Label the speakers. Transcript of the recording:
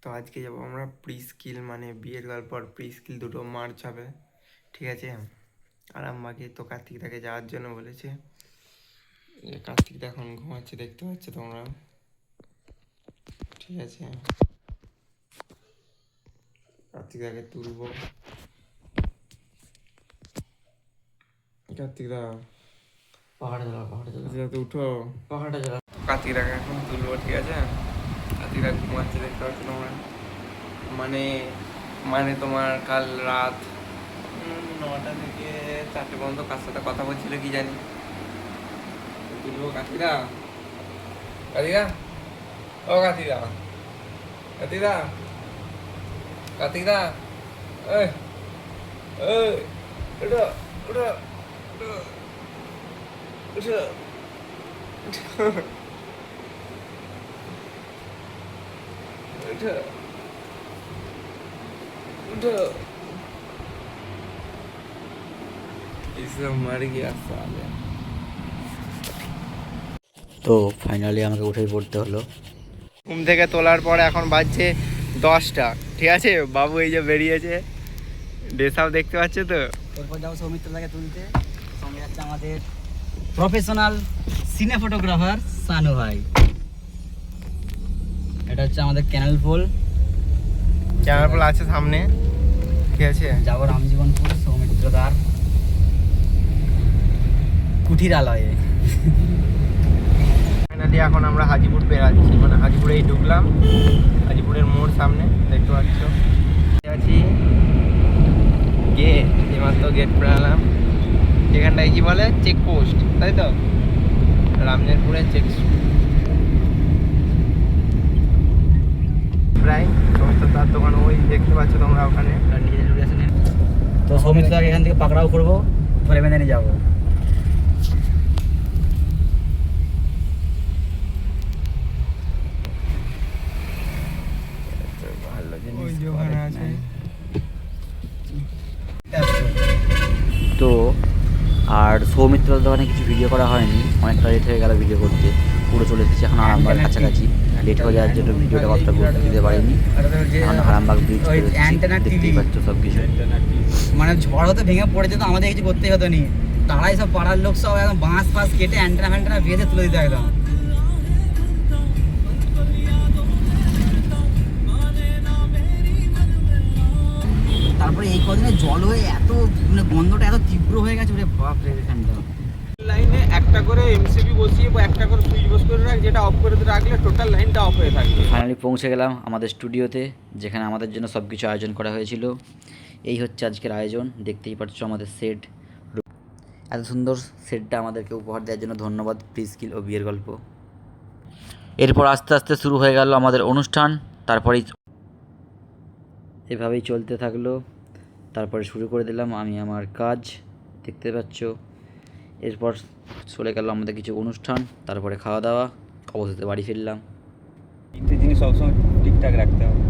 Speaker 1: তো আজকে যাবো আমরা প্রি স্কিল, মানে বিয়ের গল্প আর প্রি স্কিল দুটো মার্চ হবে, ঠিক আছে। আর আমাকে তো কার্তিকদাকে যাওয়ার জন্য বলেছে। কার্তিকদা এখন ঘুমাচ্ছে, দেখতে পাচ্ছ তোমরা, ঠিক আছে। কার্তিকদাকে তুলবো। কার্তিকদা তো উঠো, কার্তিকদাকে এখন তুলবো, ঠিক আছে। কার্তিকদা ঘুমাচ্ছে, দেখতে পাচ্ছ তোমরা। মানে মানে তোমার কাল রাত 9টা থেকে 4টে পর্যন্ত কার সাথে কথা বলছিল কি জানি। তুলবো কার্তিকদা, কার্তিকদা, ও কার্তিকদা, কার্তিকদা, কার্তিকদা, এই এই উঠো উঠো উঠো উঠো উঠো उठो, मर गया साले।
Speaker 2: তো ফাইনালি আমাকে উঠেই পড়তে হলো।
Speaker 1: ঘুম থেকে তোলার পর এখন বাজছে 10টা, ঠিক আছে। বাবু এই যে বেরিয়েছে, ড্রেসআপ দেখতে পাচ্ছ তো।
Speaker 2: এরপর যাবো সৌমিত্রদাকে তুলতে, সঙ্গে যাচ্ছে আমাদের প্রফেশনাল সিনে ফটোগ্রাফার সানু ভাই। এটা হচ্ছে আমাদের ক্যানেল পোল
Speaker 1: আছে সামনে, ঠিক আছে।
Speaker 2: যাবো রামজীবনপুর সৌমিত্রদার কুঠির আলয়ে।
Speaker 1: ফাইনালি এখন আমরা হাজিপুর পেরাচ্ছি, মানে হাজিপুরেই ঢুকলাম, হাজিপুরের মোড় সামনে দেখতে পাচ্ছ। আছি গেট, এইমাত্র গেট পেরালাম। এখানটায় কি বলে চেকপোস্ট, তাই তো, রামজীবনপুরের চেক প্রায় সৌমিত্রদার দোকান ওই দেখতে পাচ্ছ তোমরা ওখানে।
Speaker 2: তো সৌমিত্রদাকে এখান থেকে পাকড়াও করবো, ধরে বেঁধে নিয়ে যাবো। তো আর সৌমিত্রদার দোকানে কিছু ভিডিও করা হয়নি, অনেকটা লেট হয়ে গেল ভিডিও করতে। পুরো চলে এসেছি এখন আরামবাগ কাছাকাছি। লেট হয়ে যাওয়ার জন্য ভিডিওটা কতটা গুরুত্ব দিতে পারিনি। এখন আরামবাগ ব্রিজ দেখতেই পাচ্ছ সব কিছু। মানে ঝড় হতে ভেঙে পড়ে যেত, আমাদের কিছু করতেই হতো নি। তারাই সব পাড়ার লোক সব একদম বাঁশ ফাঁস কেটে অ্যান্টেনা ফ্যান্টেনা বেঁধে তুলে দিতে একদম। তারপরে এই কদিনে জল হয়ে এত মানে গন্ধটা এত তীব্র হয়ে গেছে, ওরে বাপ রে। এখানটা
Speaker 1: লাইনে একটা করে এমসিবি বসিয়ে বা একটা করে সুইচ বস করে রাখ, যেটা অফ করে রাখলে টোটাল লাইনটা অফ হয়ে থাকবে।
Speaker 2: ফাইনালি পৌঁছে গেলাম আমাদের স্টুডিওতে, যেখানে আমাদের জন্য সব কিছু আয়োজন করা হয়েছিল। এই হচ্ছে আজকের আয়োজন, দেখতেই পাচ্ছ আমাদের সেট। এত সুন্দর সেটটা আমাদেরকে উপহার দেওয়ার জন্য ধন্যবাদ প্রি স্কিল ও বিয়ের গল্প। এরপর আস্তে আস্তে শুরু হয়ে গেল আমাদের অনুষ্ঠান। তারপরেই এভাবেই চলতে থাকলো। তারপরে শুরু করে দিলাম আমি আমার কাজ, দেখতে পাচ্ছ। এরপর চলে গেল আমাদের কিছু অনুষ্ঠান, তারপরে খাওয়া দাওয়া, অবশেষে বাড়ি ফিরলাম।
Speaker 1: তিনটে জিনিস সবসময় ঠিকঠাক রাখতে হবে।